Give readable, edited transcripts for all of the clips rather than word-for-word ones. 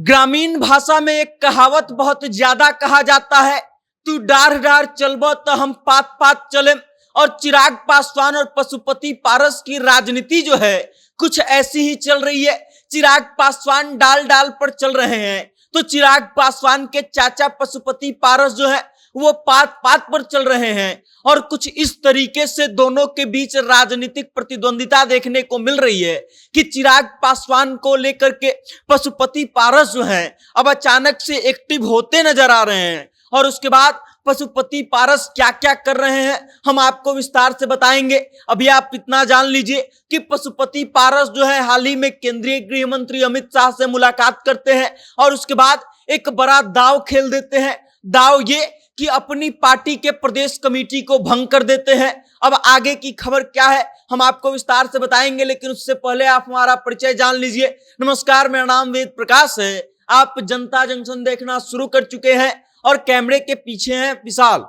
ग्रामीण भाषा में एक कहावत बहुत ज्यादा कहा जाता है, तू डार डार चलबो तो हम पात पात चले। और चिराग पासवान और पशुपति पारस की राजनीति जो है कुछ ऐसी ही चल रही है। चिराग पासवान डाल डाल पर चल रहे हैं तो चिराग पासवान के चाचा पशुपति पारस जो है वो पात पात पर चल रहे हैं। और कुछ इस तरीके से दोनों के बीच राजनीतिक प्रतिद्वंदिता देखने को मिल रही है कि चिराग पासवान को लेकर के पशुपति पारस जो हैं अब अचानक से एक्टिव होते नजर आ रहे हैं। और उसके बाद पशुपति पारस क्या क्या कर रहे हैं हम आपको विस्तार से बताएंगे। अभी आप इतना जान लीजिए कि पशुपति पारस जो है हाल ही में केंद्रीय गृह मंत्री अमित शाह से मुलाकात करते हैं और उसके बाद एक बड़ा दांव खेल देते हैं। दांव ये कि अपनी पार्टी के प्रदेश कमेटी को भंग कर देते हैं। अब आगे की खबर क्या है हम आपको विस्तार से बताएंगे, लेकिन उससे पहले आप हमारा परिचय जान लीजिए। नमस्कार, मेरा नाम वेद प्रकाश है। आप जनता जंक्शन देखना शुरू कर चुके हैं और कैमरे के पीछे हैं विशाल।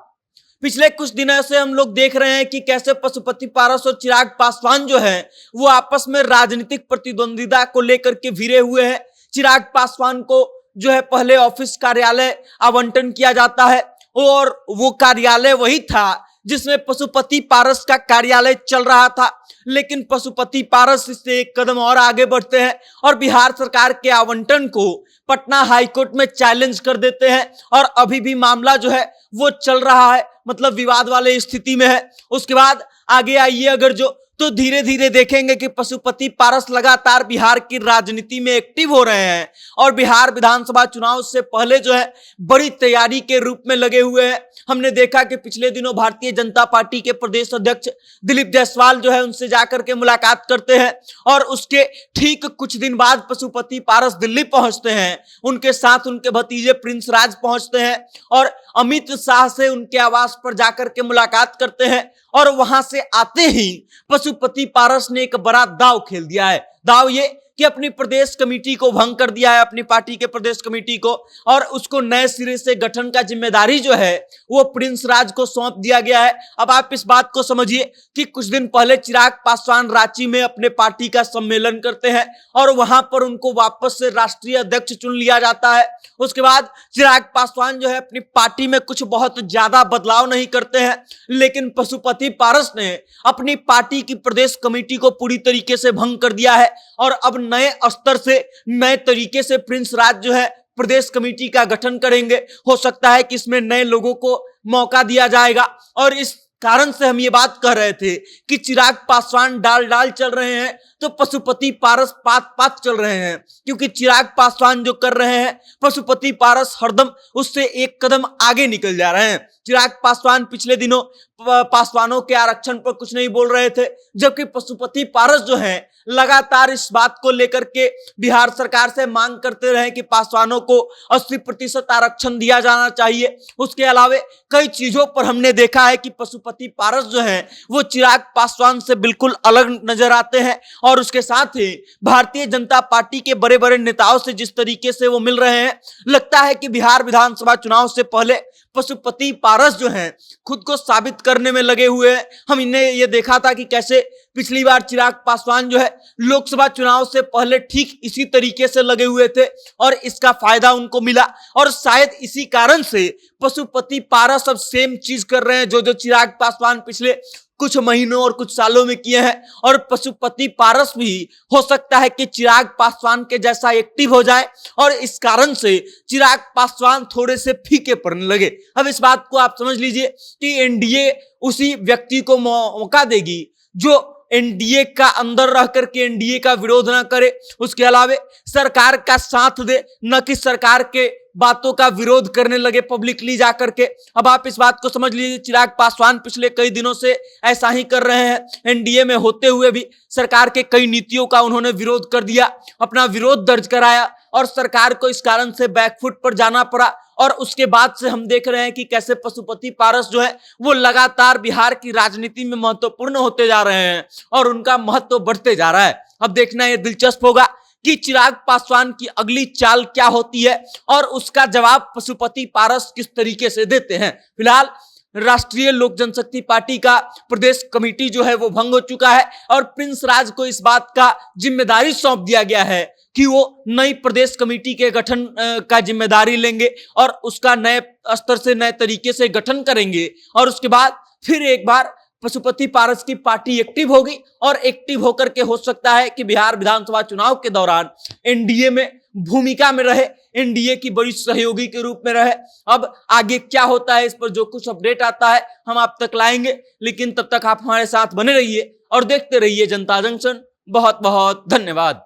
पिछले कुछ दिनों से हम लोग देख रहे हैं कि कैसे पशुपति पारस और चिराग पासवान जो है वो आपस में राजनीतिक प्रतिद्वंदिता को लेकर के भिड़े हुए हैं। चिराग पासवान को जो है पहले ऑफिस कार्यालय आवंटन किया जाता है और वो कार्यालय वही था जिसमें पशुपति पारस का कार्यालय चल रहा था। लेकिन पशुपति पारस इससे एक कदम और आगे बढ़ते हैं और बिहार सरकार के आवंटन को पटना हाईकोर्ट में चैलेंज कर देते हैं। और अभी भी मामला जो है वो चल रहा है, मतलब विवाद वाले स्थिति में है। उसके बाद आगे आइए अगर जो तो धीरे धीरे देखेंगे कि पशुपति पारस लगातार बिहार की राजनीति में एक्टिव हो रहे हैं और बिहार विधानसभा चुनाव से पहले जो है बड़ी तैयारी के रूप में लगे हुए हैं। हमने देखा कि पिछले दिनों भारतीय जनता पार्टी के प्रदेश अध्यक्ष दिलीप जायसवाल जो है उनसे जाकर के मुलाकात करते हैं और उसके ठीक कुछ दिन बाद पशुपति पारस दिल्ली पहुंचते हैं। उनके साथ उनके भतीजे प्रिंस राज पहुंचते हैं और अमित शाह से उनके आवास पर जाकर के मुलाकात करते हैं। और वहां से आते ही पशुपति पारस ने एक बड़ा दांव खेल दिया है। दांव ये कि अपनी प्रदेश कमेटी को भंग कर दिया है, अपनी पार्टी के प्रदेश कमेटी को, और उसको नए सिरे से गठन का जिम्मेदारी जो है वो प्रिंस राज को सौंप दिया गया है। अब आप इस बात को समझिए कि कुछ दिन पहले चिराग पासवान रांची में अपने पार्टी का सम्मेलन करते हैं और वहां पर उनको वापस से राष्ट्रीय अध्यक्ष चुन लिया जाता है। उसके बाद चिराग पासवान जो है अपनी पार्टी में कुछ बहुत ज्यादा बदलाव नहीं करते हैं, लेकिन पशुपति पारस ने अपनी पार्टी की प्रदेश कमेटी को पूरी तरीके से भंग कर दिया है और अब नए स्तर से नए तरीके से प्रिंस राज जो है प्रदेश कमेटी का गठन करेंगे। हो सकता है कि इसमें नए लोगों को मौका दिया जाएगा और इस कारण से हम ये बात कह रहे थे कि चिराग पासवान डाल डाल चल रहे हैं तो पशुपति पारस पात पात चल रहे हैं, क्योंकि चिराग पासवान जो कर रहे हैं पशुपति पारस हरदम उससे एक कदम आगे निकल जा रहे हैं। चिराग पासवान पिछले दिनों पासवानों के आरक्षण पर कुछ नहीं बोल रहे थे, जबकि पशुपति पारस जो हैं लगातार इस बात को लेकर के बिहार सरकार से मांग करते रहे कि पासवानों को 80% आरक्षण दिया जाना चाहिए। उसके अलावा कई चीजों पर हमने देखा है कि पशुपति पारस जो हैं वो चिराग पासवान से बिल्कुल अलग नजर आते हैं और उसके साथ ही भारतीय जनता पार्टी के बड़े बड़े नेताओं से जिस तरीके से वो मिल रहे हैं, लगता है कि बिहार विधानसभा चुनाव से पहले पशुपति पारस जो हैं खुद को साबित करने में लगे हुए हैं। हम इन्हें ये देखा था कि कैसे पिछली बार चिराग पासवान जो है लोकसभा चुनाव से पहले ठीक इसी तरीके से लगे हुए थे और इसका फायदा उनको मिला और शायद इसी कारण से पशुपति पारस अब सेम चीज कर रहे हैं जो चिराग पासवान पिछले कुछ महीनों और कुछ सालों में किए हैं। और पशुपति पारस भी हो सकता है कि चिराग पासवान के जैसा एक्टिव हो जाए और इस कारण से चिराग पासवान थोड़े से फीके पड़ने लगे। अब इस बात को आप समझ लीजिए कि एनडीए उसी व्यक्ति को मौका देगी जो एनडीए का अंदर रह करके एनडीए का विरोध ना करे, उसके अलावा सरकार का साथ दे, न कि सरकार के बातों का विरोध करने लगे पब्लिकली जाकर के। अब आप इस बात को समझ लीजिए चिराग पासवान पिछले कई दिनों से ऐसा ही कर रहे हैं। एनडीए में होते हुए भी सरकार के कई नीतियों का उन्होंने विरोध कर दिया, अपना विरोध दर्ज कराया और सरकार को इस कारण से बैकफुट पर जाना पड़ा। और उसके बाद से हम देख रहे हैं कि कैसे पशुपति पारस जो है वो लगातार बिहार की राजनीति में महत्वपूर्ण होते जा रहे हैं और उनका महत्व बढ़ते जा रहा है। अब देखना ये दिलचस्प होगा कि चिराग पासवान की अगली चाल क्या होती है और उसका जवाब पशुपति पारस किस तरीके से देते हैं। फिलहाल राष्ट्रीय लोक जनशक्ति पार्टी का प्रदेश कमेटी जो है वो भंग हो चुका है और प्रिंस राज को इस बात का जिम्मेदारी सौंप दिया गया है कि वो नई प्रदेश कमेटी के गठन का जिम्मेदारी लेंगे और उसका नए स्तर से नए तरीके से गठन करेंगे। और उसके बाद फिर एक बार पशुपति पारस की पार्टी एक्टिव होगी और एक्टिव होकर के हो सकता है कि बिहार विधानसभा चुनाव के दौरान एनडीए में भूमिका में रहे, एनडीए की बड़ी सहयोगी के रूप में रहे। अब आगे क्या होता है, इस पर जो कुछ अपडेट आता है हम आप तक लाएंगे, लेकिन तब तक आप हमारे साथ बने रहिए और देखते रहिए जनता जंक्शन। बहुत बहुत धन्यवाद।